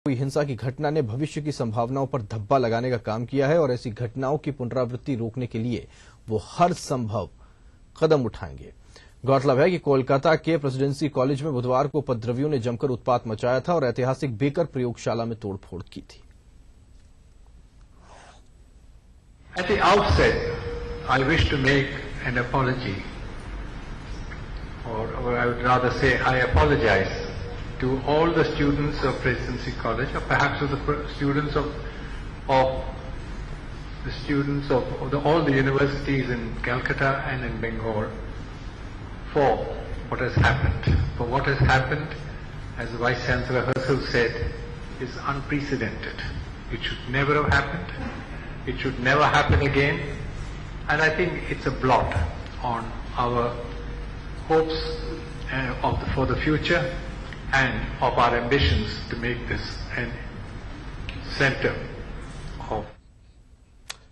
हुई हिंसा की घटना ने भविष्य की संभावनाओं पर धब्बा लगाने का काम किया है और ऐसी घटनाओं की पुनरावृत्ति रोकने के लिए वो हर संभव कदम उठाएंगे। गौरतलब है कि कोलकाता के प्रेसिडेंसी कॉलेज में बुधवार को उपद्रवियों ने जमकर उत्पात मचाया था और ऐतिहासिक बेकर प्रयोगशाला में तोड़फोड़ की थी। At the outset, I wish to make an apology, or I would rather say I apologize to all the students of Presidency College, or perhaps to the students of all the universities in Calcutta and in Bengal, for what has happened. For what has happened, as the Vice Chancellor herself said, is unprecedented. It should never have happened. It should never happen again. And I think it's a blot on our hopes for the future and of our ambitions to make this a center of.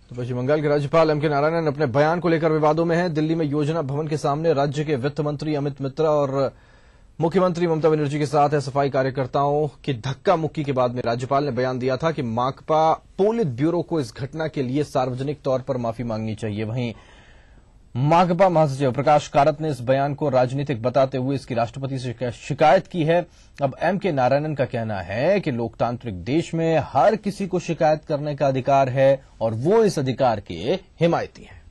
तो पश्चिम बंगाल के राज्यपाल M के नारायणन अपने बयान को लेकर विवादों में हैं। दिल्ली में योजना भवन के सामने राज्य के वित्त मंत्री अमित मित्रा और मुख्यमंत्री ममता बनर्जी के साथ सफाई कार्यकर्ताओं की धक्का मुक्की के बाद में राज्यपाल ने बयान दिया था कि माकपा पोलित ब्यूरो को इस घटना के लिए सार्वजनिक तौर पर माफी मांगनी चाहिए। वहीं माकपा महासचिव प्रकाश कारत ने इस बयान को राजनीतिक बताते हुए इसकी राष्ट्रपति से शिकायत की है। अब एम के नारायणन का कहना है कि लोकतांत्रिक देश में हर किसी को शिकायत करने का अधिकार है और वो इस अधिकार के हिमायती हैं।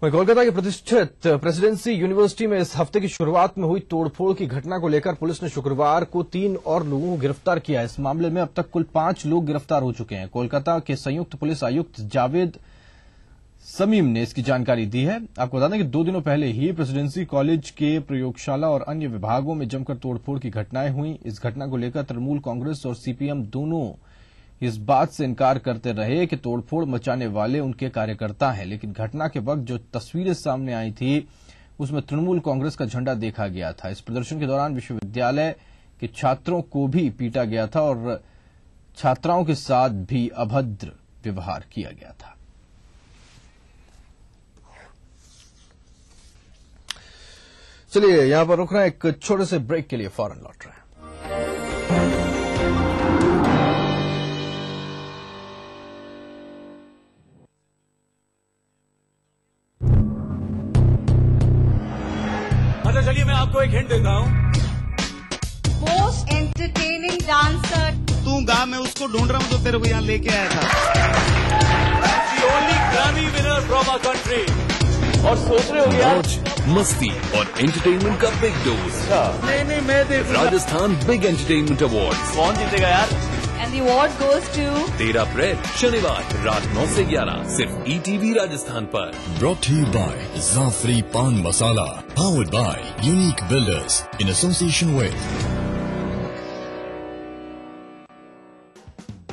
वहीं कोलकाता की प्रतिष्ठित प्रेसिडेंसी यूनिवर्सिटी में इस हफ्ते की शुरुआत में हुई तोड़फोड़ की घटना को लेकर पुलिस ने शुक्रवार को 3 और लोगों को गिरफ्तार किया। इस मामले में अब तक कुल 5 लोग गिरफ्तार हो चुके हैं। कोलकाता के संयुक्त पुलिस आयुक्त जावेद समीम ने इसकी जानकारी दी है। आपको बता दें कि 2 दिनों पहले ही प्रेसिडेंसी कॉलेज के प्रयोगशाला और अन्य विभागों में जमकर तोड़फोड़ की घटनाएं हुई। इस घटना को लेकर तृणमूल कांग्रेस और सीपीएम दोनों इस बात से इनकार करते रहे कि तोड़फोड़ मचाने वाले उनके कार्यकर्ता हैं, लेकिन घटना के वक्त जो तस्वीरें सामने आई थी उसमें तृणमूल कांग्रेस का झंडा देखा गया था। इस प्रदर्शन के दौरान विश्वविद्यालय के छात्रों को भी पीटा गया था और छात्राओं के साथ भी अभद्र व्यवहार किया गया था। चलिए यहां पर रुक रहे हैं, एक छोटे से ब्रेक के लिए फौरन लौट रहे हैं। चलिए मैं आपको एक हिंट देता हूँ। Most entertaining dancer. तू गा, मैं उसको ढूंढ रहा हूँ जो तेरे को यहाँ लेके आया था। The only Grammy winner from our country। और सोच रहे हो यार, मस्ती और एंटरटेनमेंट का बिग डोज। नहीं मैं देखूंगा। Rajasthan big entertainment award. कौन जीतेगा यार? And the award goes to 13 अप्रैल शनिवार रात 9 से 11 सिर्फ ETV राजस्थान पर। Brought to you by Zafri Pan Masala, powered by Unique Builders in association with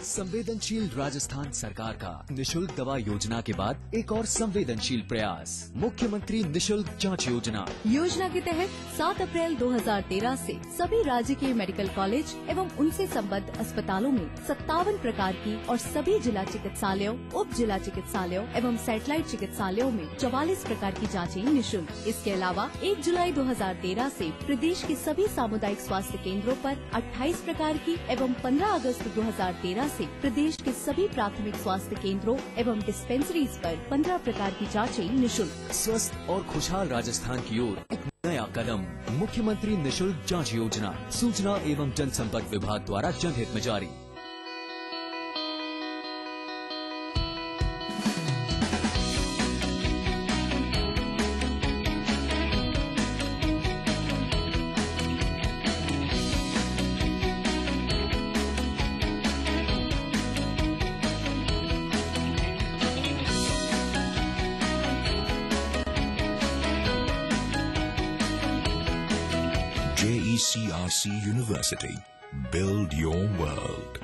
संवेदनशील राजस्थान सरकार का निशुल्क दवा योजना के बाद एक और संवेदनशील प्रयास, मुख्यमंत्री निशुल्क जांच योजना। योजना के तहत 7 अप्रैल 2013 से सभी राज्य के मेडिकल कॉलेज एवं उनसे संबद्ध अस्पतालों में 57 प्रकार की और सभी जिला चिकित्सालयों, उप जिला चिकित्सालयों एवं सैटेलाइट चिकित्सालयों में 44 प्रकार की जाँचें निःशुल्क। इसके अलावा 1 जुलाई 2013 से प्रदेश के सभी सामुदायिक स्वास्थ्य केंद्रों पर 28 प्रकार की एवं 15 अगस्त 2013 से प्रदेश के सभी प्राथमिक स्वास्थ्य केंद्रों एवं डिस्पेंसरीज पर 15 प्रकार की जांचें निःशुल्क। स्वस्थ और खुशहाल राजस्थान की ओर एक नया कदम, मुख्यमंत्री निशुल्क जांच योजना। सूचना एवं जनसंपर्क विभाग द्वारा जनहित में जारी। JECRC University. Build your world.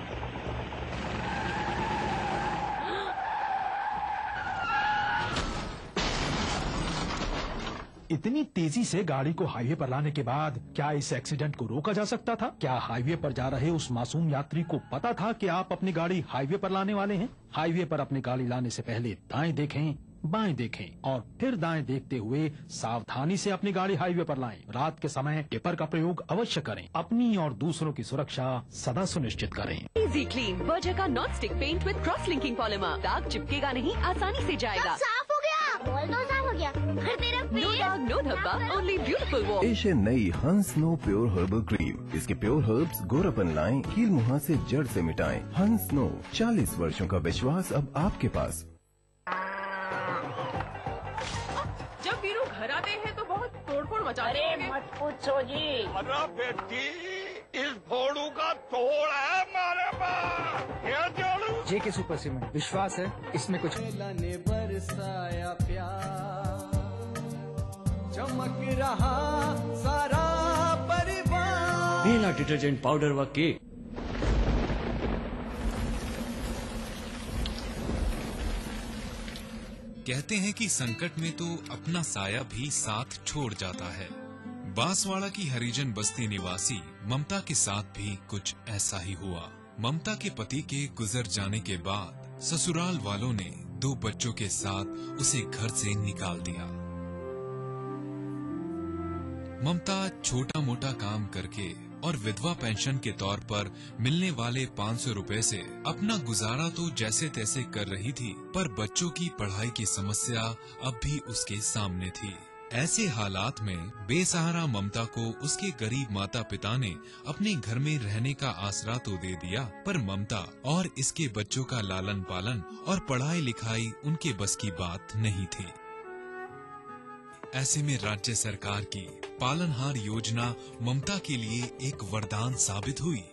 इतनी तेजी से गाड़ी को हाईवे पर लाने के बाद क्या इस एक्सीडेंट को रोका जा सकता था? क्या हाईवे पर जा रहे उस मासूम यात्री को पता था कि आप अपनी गाड़ी हाईवे पर लाने वाले हैं? हाईवे पर अपनी गाड़ी लाने से पहले दाएं देखें, बाएं देखें और फिर दाएं देखते हुए सावधानी से अपनी गाड़ी हाईवे पर लाएं। रात के समय टिपर का प्रयोग अवश्य करें। अपनी और दूसरों की सुरक्षा सदा सुनिश्चित करें। इजी क्लीन बर्जर का non stick paint with cross linking polymer. दाग चिपकेगा नहीं, आसानी से जाएगा। साफ हो गया, बॉल तो साफ हो गया। और तेरा नो दाग नो धब्बा, ओनली ब्यूटीफुल वॉल। पेश है नई हंस नो प्योर हर्बल क्रीम। इसके प्योर हर्ब्स गोरापन लाएं, कील मुहां से जड़ से मिटाएं। हंस नो, 40 वर्षों का विश्वास अब आपके पास। जब वीरू घर आते हैं तो बहुत तोड़फोड़ मचाते हैं। अरे मत पूछो जी। अरे बेटी, इस फोड़ू का तोड़ है हमारे पास। ये जोड़ू जेके सुपर सीमेंट, विश्वास है इसमें कुछ। ने बरसाया प्यार, चमक रहा सारा परिवार। मेला डिटर्जेंट पाउडर व केक। कहते हैं कि संकट में तो अपना साया भी साथ छोड़ जाता है। बांसवाड़ा की हरिजन बस्ती निवासी ममता के साथ भी कुछ ऐसा ही हुआ। ममता के पति के गुजर जाने के बाद ससुराल वालों ने 2 बच्चों के साथ उसे घर से निकाल दिया। ममता छोटा मोटा काम करके और विधवा पेंशन के तौर पर मिलने वाले 500 रुपए से अपना गुजारा तो जैसे तैसे कर रही थी, पर बच्चों की पढ़ाई की समस्या अब भी उसके सामने थी। ऐसे हालात में बेसहारा ममता को उसके गरीब माता पिता ने अपने घर में रहने का आसरा तो दे दिया, पर ममता और इसके बच्चों का लालन पालन और पढ़ाई लिखाई उनके बस की बात नहीं थी। ऐसे में राज्य सरकार की पालनहार योजना ममता के लिए एक वरदान साबित हुई।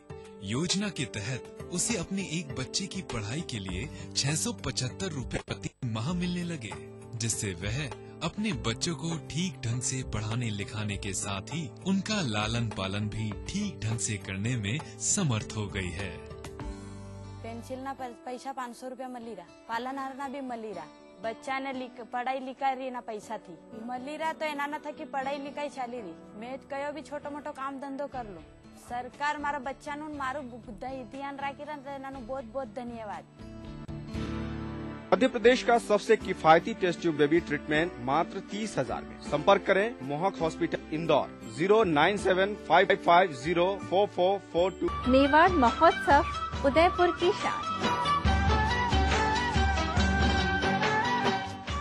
योजना के तहत उसे अपने एक बच्चे की पढ़ाई के लिए 675 रुपए प्रति माह मिलने लगे, जिससे वह अपने बच्चों को ठीक ढंग से पढ़ाने लिखाने के साथ ही उनका लालन पालन भी ठीक ढंग से करने में समर्थ हो गई है। पेंसिल ना पैसा 500 रुपया मली रहा, पालनहार ना भी मली रहा, बच्चा ने पढ़ाई लिखाई रही ना पैसा थी मली रहा, तो एना था कि पढ़ाई लिखाई चाली रही। मैं कयो भी छोटो मोटो काम धंधो कर लो। सरकार मारा बच्चा नु मारू ध्यान राखी रहा, बहुत बहुत धन्यवाद। मध्य प्रदेश का सबसे किफायती टेस्ट ट्यूब बेबी ट्रीटमेंट मात्र 30,000 में। संपर्क करें मोहक हॉस्पिटल इंदौर 09755044442। मेवाड़ महोत्सव उदयपुर की शान,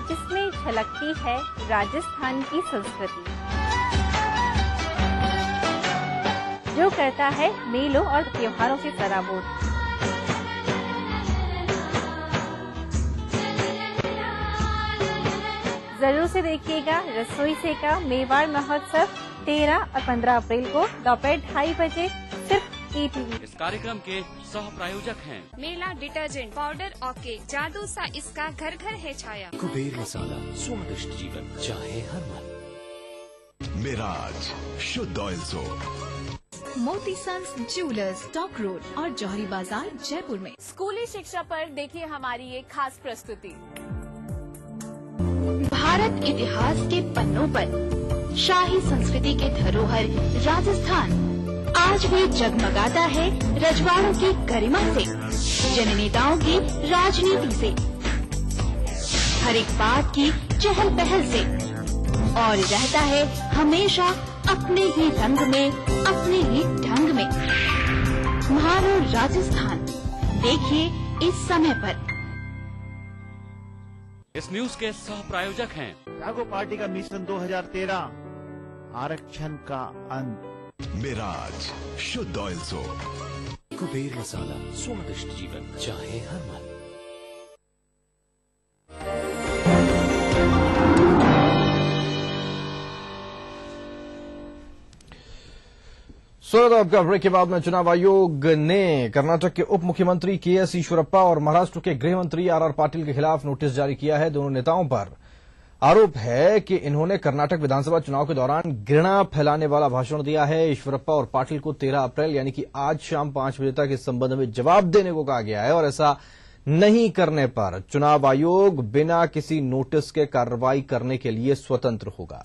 जिसमें झलकती है राजस्थान की संस्कृति, जो करता है मेलों और त्योहारों से सराबोर। जरूर से देखिएगा रसोई से का मेवाड़ महोत्सव 13 और 15 अप्रैल को दोपहर 2:30 बजे सिर्फ ETV। इस कार्यक्रम के सह प्रायोजक हैं मेला डिटर्जेंट पाउडर और केक, जादू सा इसका घर घर है छाया। कुबेर मसाला, स्वादिष्ट जीवन चाहे हर मन। मिराज शुद्ध ऑयल सोप। मोती सन्स ज्वेलर्स, टॉक रोड और जौहरी बाजार, जयपुर में। स्कूली शिक्षा पर देखिए हमारी एक खास प्रस्तुति। भारत इतिहास के पन्नों पर शाही संस्कृति के धरोहर राजस्थान आज भी जगमगाता है रजवाड़ों की गरिमा से, जननेताओं की राजनीति से, हर एक बात की चहल पहल से, और रहता है हमेशा अपने ही रंग में, अपने ही ढंग में। म्हारो राजस्थान देखिए इस समय पर। इस न्यूज के सह प्रायोजक हैं जागो पार्टी का मिशन 2013, आरक्षण का अंत। मिराज शुद्ध ऑयल सोप। कुबेर मसाला, स्वादिष्ट जीवन चाहे हर मन। स्वागत है आपका। ब्रेक के बाद में चुनाव आयोग ने कर्नाटक के उप मुख्यमंत्री KS ईश्वरप्पा और महाराष्ट्र के गृह मंत्री RR पाटिल के खिलाफ नोटिस जारी किया है। दोनों नेताओं पर आरोप है कि इन्होंने कर्नाटक विधानसभा चुनाव के दौरान घृणा फैलाने वाला भाषण दिया है। ईश्वरप्पा और पाटिल को 13 अप्रैल यानी कि आज शाम 5 बजे तक इस संबंध में जवाब देने को कहा गया है, और ऐसा नहीं करने पर चुनाव आयोग बिना किसी नोटिस के कार्रवाई करने के लिए स्वतंत्र होगा।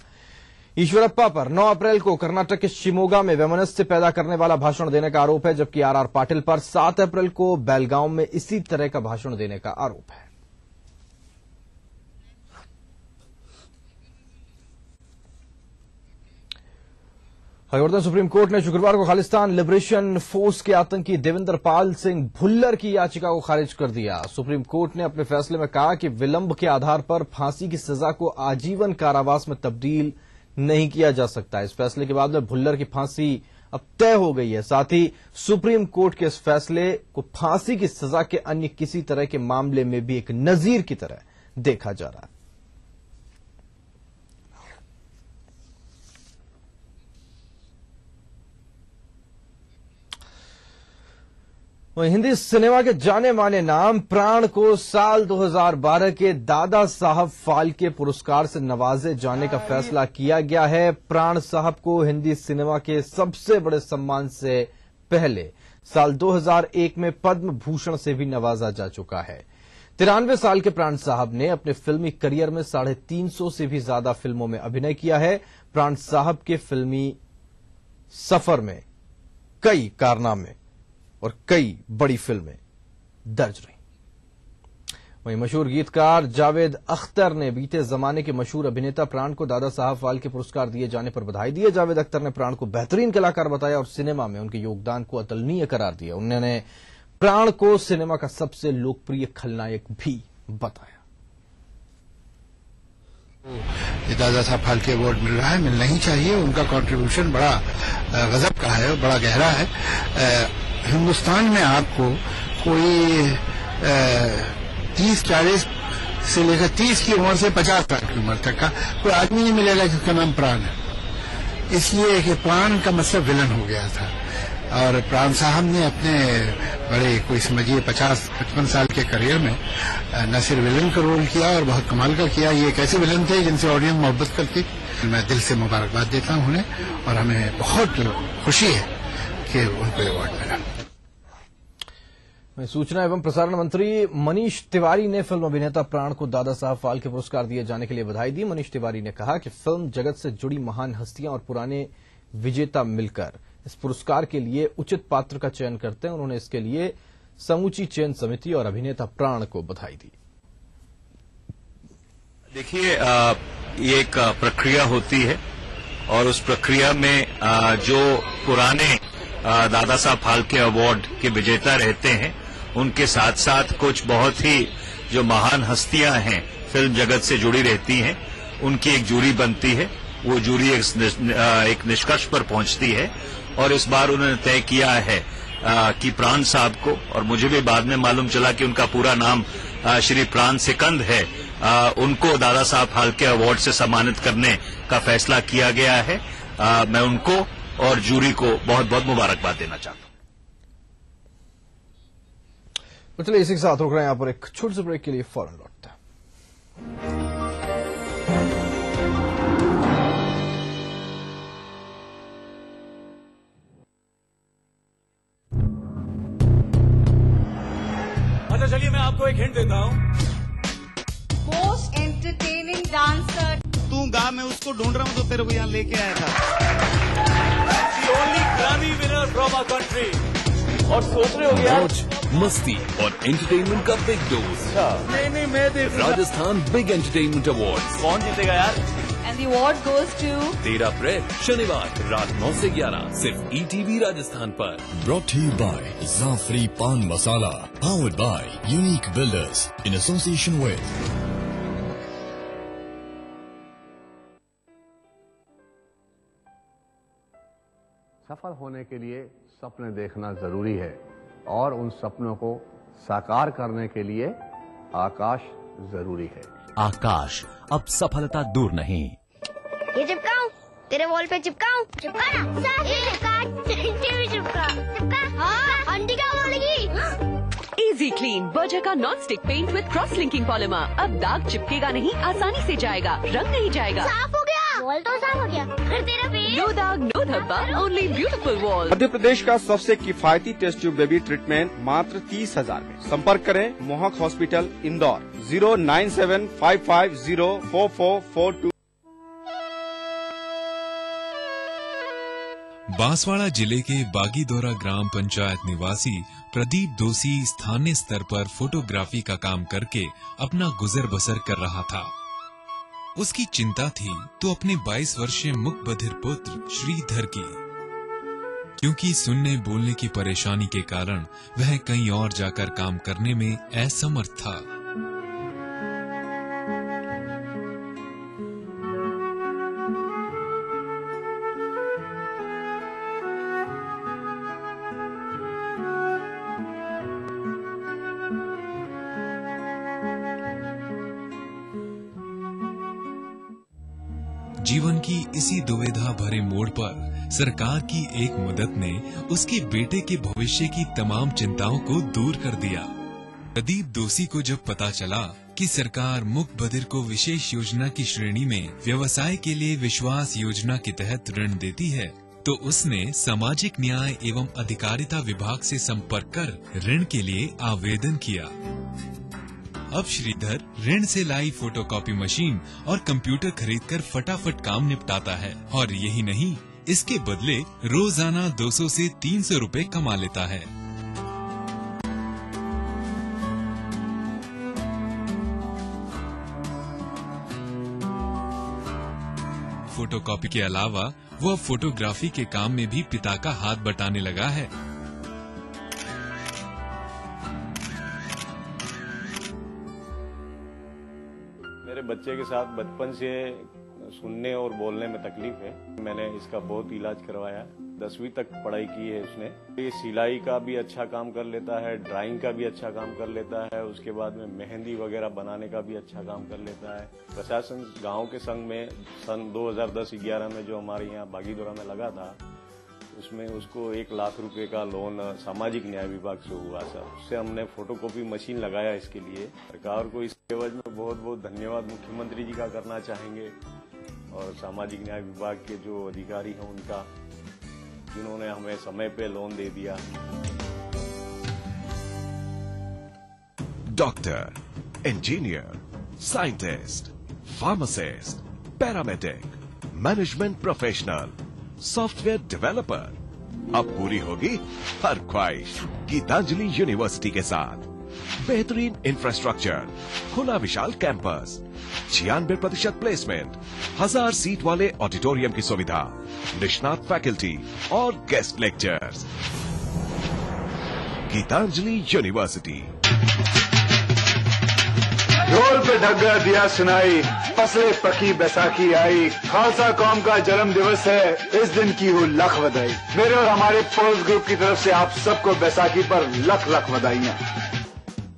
ईश्वरप्पा पर 9 अप्रैल को कर्नाटक के शिमोगा में वैमनस्य पैदा करने वाला भाषण देने का आरोप है, जबकि RR पाटिल पर 7 अप्रैल को बेलगांव में इसी तरह का भाषण देने का आरोप है। हरिवर्धन सुप्रीम कोर्ट ने शुक्रवार को खालिस्तान लिबरेशन फोर्स के आतंकी देवेंद्र पाल सिंह भुल्लर की याचिका को खारिज कर दिया। सुप्रीम कोर्ट ने अपने फैसले में कहा कि विलंब के आधार पर फांसी की सजा को आजीवन कारावास में तब्दील नहीं किया जा सकता। इस फैसले के बाद में भुल्लर की फांसी अब तय हो गई है। साथ ही सुप्रीम कोर्ट के इस फैसले को फांसी की सजा के अन्य किसी तरह के मामले में भी एक नजीर की तरह देखा जा रहा है। वहीं हिंदी सिनेमा के जाने माने नाम प्राण को साल 2012 के दादा साहब फाल्के पुरस्कार से नवाजे जाने का फैसला किया गया है। प्राण साहब को हिंदी सिनेमा के सबसे बड़े सम्मान से पहले साल 2001 में पद्म भूषण से भी नवाजा जा चुका है। 93 साल के प्राण साहब ने अपने फिल्मी करियर में 350 से भी ज्यादा फिल्मों में अभिनय किया है। प्राण साहब के फिल्मी सफर में कई कारनामे और कई बड़ी फिल्में दर्ज रही। वहीं मशहूर गीतकार जावेद अख्तर ने बीते जमाने के मशहूर अभिनेता प्राण को दादा साहब फाल्के पुरस्कार दिए जाने पर बधाई दी है। जावेद अख्तर ने प्राण को बेहतरीन कलाकार बताया और सिनेमा में उनके योगदान को अतुलनीय करार दिया। उन्होंने प्राण को सिनेमा का सबसे लोकप्रिय खलनायक भी बताया। दादा साहब फाल्के अवार्ड मिल रहा है, मिलना ही चाहिए। उनका कंट्रीब्यूशन बड़ा गजब का है, बड़ा गहरा है। हिंदुस्तान में आपको कोई 30-40 से लेकर 30 की उम्र से 50 साल की उम्र तक का कोई आदमी नहीं मिलेगा जिसका नाम प्राण है। इसलिए कि प्राण का मतलब विलन हो गया था और प्राण साहब ने अपने बड़े कोई समझिए 50-55 साल के करियर में न सिर्फ विलन का रोल किया और बहुत कमाल का किया। ये एक ऐसे विलन थे जिनसे ऑडियंस मोहब्बत करती। मैं दिल से मुबारकबाद देता हूं उन्हें और हमें बहुत खुशी है कि उनको अवार्ड मिला। सूचना एवं प्रसारण मंत्री मनीष तिवारी ने फिल्म अभिनेता प्राण को दादा साहब फाल्के पुरस्कार दिए जाने के लिए बधाई दी। मनीष तिवारी ने कहा कि फिल्म जगत से जुड़ी महान हस्तियां और पुराने विजेता मिलकर इस पुरस्कार के लिए उचित पात्र का चयन करते हैं। उन्होंने इसके लिए समूची चयन समिति और अभिनेता प्राण को बधाई दी। देखिए, ये एक प्रक्रिया होती है और उस प्रक्रिया में जो पुराने दादा साहब फाल्के अवार्ड के विजेता रहते हैं उनके साथ साथ कुछ बहुत ही जो महान हस्तियां हैं फिल्म जगत से जुड़ी रहती हैं, उनकी एक जूरी बनती है। वो जूरी एक निष्कर्ष पर पहुंचती है और इस बार उन्होंने तय किया है कि प्राण साहब को, और मुझे भी बाद में मालूम चला कि उनका पूरा नाम श्री प्राण सिकंद है, उनको दादा साहब फाल्के अवार्ड से सम्मानित करने का फैसला किया गया है। मैं उनको और जूरी को बहुत बहुत मुबारकबाद देना चाहता हूं। तो चलिए इसी के साथ रोक रहे हैं यहाँ पर एक छोटे से ब्रेक के लिए, फौरन लौटते हैं। अच्छा चलिए मैं आपको एक हिंट देता हूँ। Most entertaining dancer. तू गा, मैं उसको ढूंढ रहा हूँ तो तेरे को यहाँ लेके आया था। The only Grammy winner from our country। और सोच रहे हो गया मस्ती और एंटरटेनमेंट का बिग डोज। नहीं मैं देखूंगा। Rajasthan big entertainment award. कौन जीतेगा यार? And the award goes to 13 अप्रैल शनिवार रात 9 से 11 सिर्फ ETV राजस्थान पर। Brought to you by Zafri Pan Masala, powered by Unique Builders in association with सफल होने के लिए सपने देखना जरूरी है और उन सपनों को साकार करने के लिए आकाश जरूरी है। आकाश, अब सफलता दूर नहीं। ये चिपकाऊं? तेरे वॉल पे चिपकाऊं? चिपका ना। भी चिपका। हाँ, आंटी क्या बोलेगी? इजी क्लीन बर्जर का non stick paint with cross linking polymer. अब दाग चिपकेगा नहीं, आसानी से जाएगा, रंग नहीं जाएगा। साफ हो गया। वॉल तो साफ हो गया। फिर तेरा पेट? नो दाग, नो धब्बा, only beautiful wall. Madhya Pradesh का सबसे किफायती टेस्ट ट्यूब बेबी ट्रीटमेंट मात्र 30,000 में। संपर्क करें मोहक हॉस्पिटल इंदौर 09755044442। बांसवाड़ा जिले के बागीदोरा ग्राम पंचायत निवासी प्रदीप दोषी स्थानीय स्तर पर फोटोग्राफी का काम करके अपना गुजर बसर कर रहा था। उसकी चिंता थी तो अपने 22 वर्षीय मुक बधिर पुत्र श्रीधर की। क्योंकि सुनने बोलने की परेशानी के कारण वह कहीं और जाकर काम करने में असमर्थ था। जीवन की इसी दुविधा भरे मोड़ पर सरकार की एक मदद ने उसके बेटे के भविष्य की तमाम चिंताओं को दूर कर दिया। प्रदीप दोषी को जब पता चला कि सरकार मुक बधिर को विशेष योजना की श्रेणी में व्यवसाय के लिए विश्वास योजना के तहत ऋण देती है, तो उसने सामाजिक न्याय एवं अधिकारिता विभाग से संपर्क कर ऋण के लिए आवेदन किया। अब श्रीधर ऋण से लाई फोटोकॉपी मशीन और कंप्यूटर खरीदकर फटाफट काम निपटाता है और यही नहीं, इसके बदले रोजाना 200 से 300 रुपए कमा लेता है। फोटोकॉपी के अलावा वो फोटोग्राफी के काम में भी पिता का हाथ बटाने लगा है। मेरे बच्चे के साथ बचपन से सुनने और बोलने में तकलीफ है। मैंने इसका बहुत इलाज करवाया। 10वीं तक पढ़ाई की है उसने। ये सिलाई का भी अच्छा काम कर लेता है, ड्राइंग का भी अच्छा काम कर लेता है, उसके बाद में मेहंदी वगैरह बनाने का भी अच्छा काम कर लेता है। प्रशासन गांव के संघ में सन 2010-11 में जो हमारे यहाँ बागीदोरा में लगा था, उसमें उसको 1 लाख रुपए का लोन सामाजिक न्याय विभाग से हुआ सर। उससे हमने फोटोकॉपी मशीन लगाया इसके लिए। सरकार को इस एवज में बहुत बहुत धन्यवाद मुख्यमंत्री जी का करना चाहेंगे और सामाजिक न्याय विभाग के जो अधिकारी हैं उनका, जिन्होंने हमें समय पे लोन दे दिया। Doctor, engineer, scientist, pharmacist, paramedic, management professional, software developer, अब पूरी होगी हर ख्वाहिश गीतांजलि यूनिवर्सिटी के साथ। बेहतरीन इंफ्रास्ट्रक्चर, खुला विशाल कैंपस, 96% प्लेसमेंट, 1000 सीट वाले ऑडिटोरियम की सुविधा, निष्णात फैकल्टी और गेस्ट लेक्चर्स। गीतांजलि यूनिवर्सिटी। ढोल पे ढग्गा दिया सुनाई, फसले पकी बैसाखी आई, खालसा कौम का जन्म दिवस है, इस दिन की हो लख बधाई। मेरे और हमारे फोर्स ग्रुप की तरफ से आप सबको बैसाखी पर लख लख बधाइयाँ।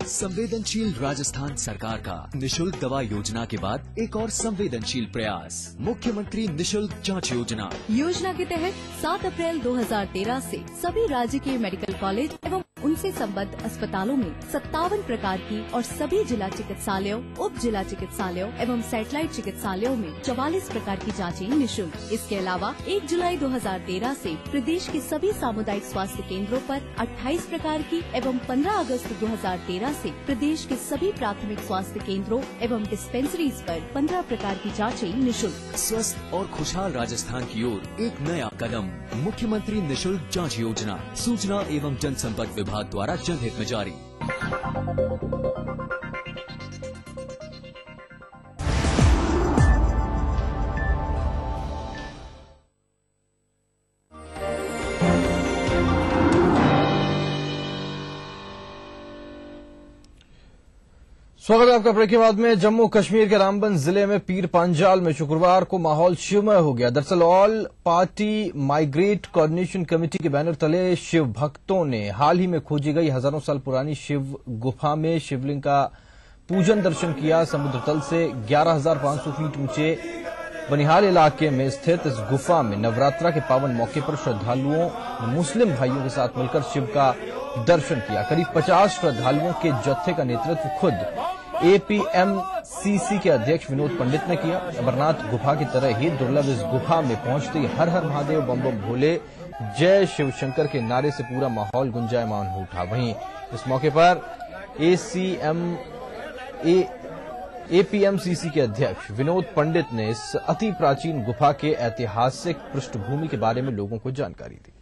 संवेदनशील राजस्थान सरकार का निशुल्क दवा योजना के बाद एक और संवेदनशील प्रयास, मुख्यमंत्री निशुल्क जांच योजना। योजना के तहत 7 अप्रैल 2013 से सभी राज्य के मेडिकल कॉलेज एवं उनसे संबद्ध अस्पतालों में 57 प्रकार की और सभी जिला चिकित्सालयों, उप जिला चिकित्सालयों एवं सैटेलाइट चिकित्सालयों में 44 प्रकार की जांचें निःशुल्क। इसके अलावा 1 जुलाई 2013 से प्रदेश के सभी सामुदायिक स्वास्थ्य केंद्रों पर 28 प्रकार की एवं 15 अगस्त 2013 से प्रदेश के सभी प्राथमिक स्वास्थ्य केंद्रों एवं डिस्पेंसरीज पर 15 प्रकार की जांचें निःशुल्क। स्वस्थ और खुशहाल राजस्थान की ओर एक नया कदम, मुख्यमंत्री निशुल्क जांच योजना। सूचना एवं जनसंपर्क विभाग द्वारा जनहित में जारी। स्वागत है आपका ब्रेक के बाद में। जम्मू कश्मीर के रामबन जिले में पीर पांजाल में शुक्रवार को माहौल शिवमय हो गया। दरअसल all party migrate coordination committee के बैनर तले शिव भक्तों ने हाल ही में खोजी गई हजारों साल पुरानी शिव गुफा में शिवलिंग का पूजन दर्शन किया। समुद्र तल से 11,500 फीट ऊंचे बनिहाल इलाके में स्थित इस गुफा में नवरात्रा के पावन मौके पर श्रद्धालुओं ने मुस्लिम भाइयों के साथ मिलकर शिव का दर्शन किया। करीब 50 श्रद्धालुओं के जत्थे का नेतृत्व खुद APMCC के अध्यक्ष विनोद पंडित ने किया। अमरनाथ गुफा की तरह ही दुर्लभ इस गुफा में पहुंचते ही हर हर महादेव, बम बम भोले, जय शिव शंकर के नारे से पूरा माहौल गुंजायमान हो उठा। वहीं इस मौके पर APMCC के अध्यक्ष विनोद पंडित ने इस अति प्राचीन गुफा के ऐतिहासिक पृष्ठभूमि के बारे में लोगों को जानकारी दी।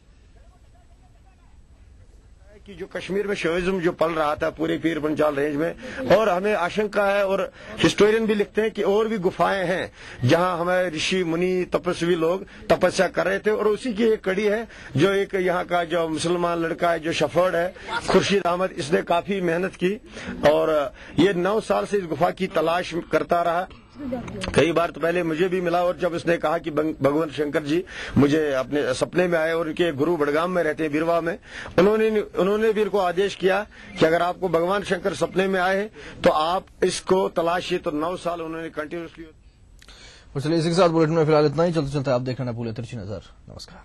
कि जो कश्मीर में शोइज्म जो पल रहा था पूरे पीर पंजाल रेंज में, और हमें आशंका है और हिस्टोरियन भी लिखते हैं कि और भी गुफाएं हैं जहां हमारे ऋषि मुनि तपस्वी लोग तपस्या कर रहे थे। और उसी की एक कड़ी है जो एक यहाँ का जो मुसलमान लड़का है जो शफर्ड है खुर्शीद अहमद, इसने काफी मेहनत की और ये 9 साल से इस गुफा की तलाश करता रहा। कई बार तो पहले मुझे भी मिला और जब उसने कहा कि भगवान शंकर जी मुझे अपने सपने में आए और उनके गुरु बड़गाम में रहते हैं बिरवा में, उन्होंने भी इनको आदेश किया कि अगर आपको भगवान शंकर सपने में आए तो आप इसको तलाशिए। तो 9 साल उन्होंने कंटिन्यूसली। चलिए इसी के साथ बुलेटिन में फिलहाल इतना ही। चलते चलते आप देख रहे हैं भूले तिरछी नजर। नमस्कार।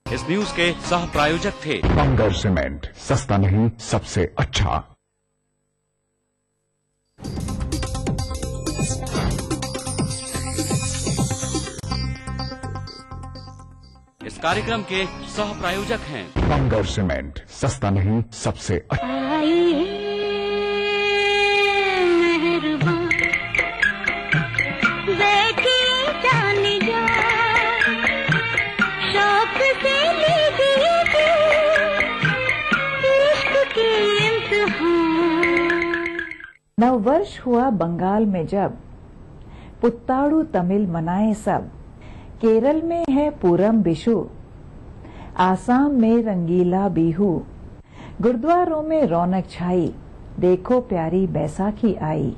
इस न्यूज के सह प्रायोजक थे बंगर सीमेंट, सस्ता नहीं सबसे अच्छा। इस कार्यक्रम के सह प्रायोजक हैं बंगर सीमेंट, सस्ता नहीं सबसे अच्छा। नववर्ष हुआ बंगाल में जब, पुत्ताड़ू तमिल मनाए सब। केरल में है पूरम बिशु, आसाम में रंगीला बिहू। गुरुद्वारों में रौनक छाई, देखो प्यारी बैसाखी आई।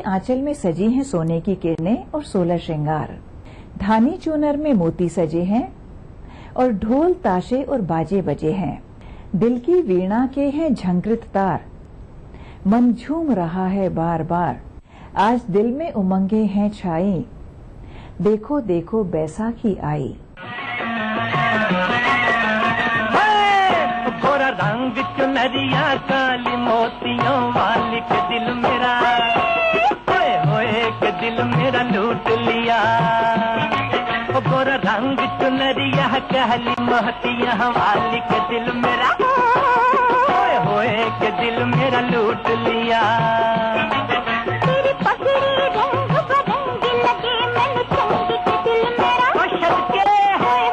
आंचल में सजी हैं सोने की किरणें और 16 श्रृंगार। धानी चूनर में मोती सजे हैं और ढोल ताशे और बाजे बजे हैं। दिल की वीणा के हैं झंकृत तार, मन झूम रहा है बार बार। आज दिल में उमंगे हैं छाई, देखो देखो बैसाखी आई। गोरा रंग चुनरिया काली मोतियों वाली के दिल मेरा, होए के दिल मेरा लूट लिया। गोरा रंग चुनरिया काली मोतियों वाली के दिल मेरा, होए के दिल मेरा लूट लिया। तेरी पगड़ी रंग बरंगी लगे मैंने चंगी के दिल मेरा, के होए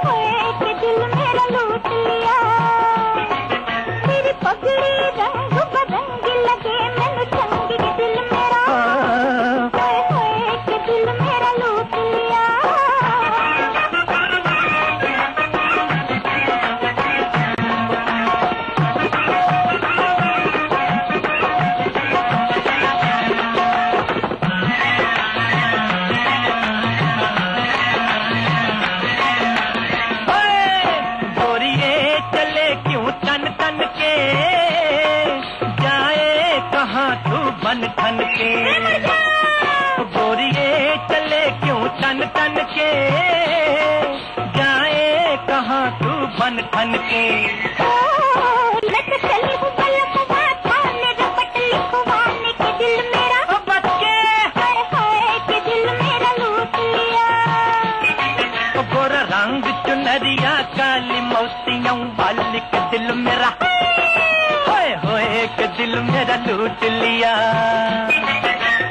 के दिल मेरा लूट लिया। तेरी पगड़ी रंग बरंगी लगे मैंने चंगी के दिल मेरा, होए के दिल मेरा लूट लिया। बन ठन के गोरिये चले क्यों तन तन के, जाए कहाँ तू बन ठन के। लट चली हूँ पलक थाने रपट लिखवाने के दिल मेरा, बच्चे हाय के दिल मेरा लूट लिया। गोरा रंग चुनरिया काली मोतियों वाली के दिल मेरा, होए के दिल मेरा लूट लिया।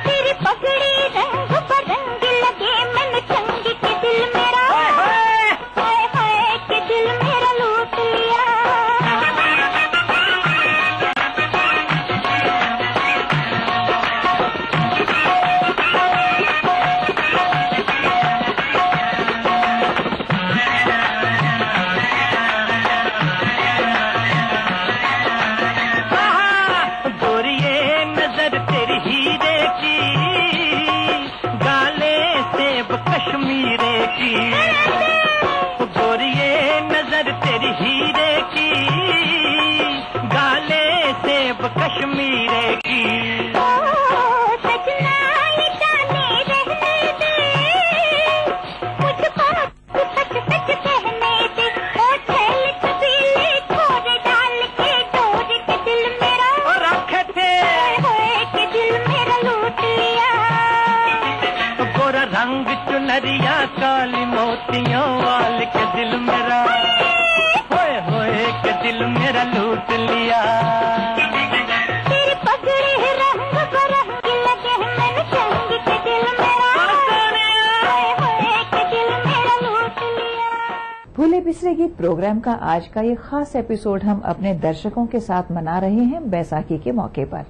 तेरी पगड़ी रंग बरंगी लगे मैंने चंगी के दिल मेरा, होए के दिल मेरा लूट लिया। कश्मीरे की गोरिये नजर तेरी हीरे की, गाले सेब कश्मीरे की। सजना ये गाने रहने दे, मुझको सच सच कहने दे। ओ छैल छबीले खोरे डाल के डोर के दिल मेरा, और रखे थे होए के दिल मेरा लूट लिया। गोरा रंग चुनरिया काली मोतियों वाली के दिल मेरा, होए के दिल मेरा लूट लिया। तेरी पगड़ी रंग बरंगी लगे मैंने चंगी के दिल मेरा, होए के दिल मेरा लूट लिया। भूले बिसरे गीत प्रोग्राम का आज का ये खास एपिसोड हम अपने दर्शकों के साथ मना रहे हैं बैसाखी के मौके पर।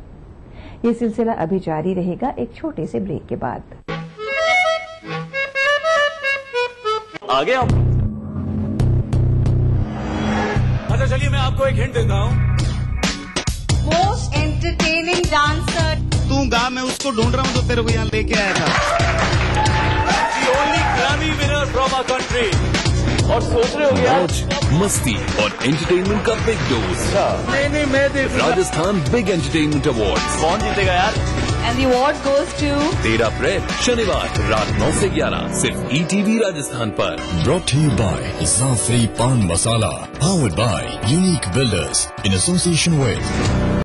ये सिलसिला अभी जारी रहेगा एक छोटे से ब्रेक के बाद। आगे आप। अच्छा चलिए मैं आपको एक हिंट देता हूँ। Most entertaining dancer. तू गा, मैं उसको ढूंढ रहा हूँ जो तेरे को यहाँ लेके आया था। The only Grammy winner from our country. और सोच रहे होंगे मौज, मस्ती और एंटरटेनमेंट का बिग डोज। नहीं मैं देख राजस्थान बिग एंटरटेनमेंट अवार्ड। कौन जीतेगा यार? And the award goes to 13 अप्रैल शनिवार रात 9 से 11 सिर्फ ETV राजस्थान पर। Brought to you by Zafri Pan Masala, powered by Unique Builders in association with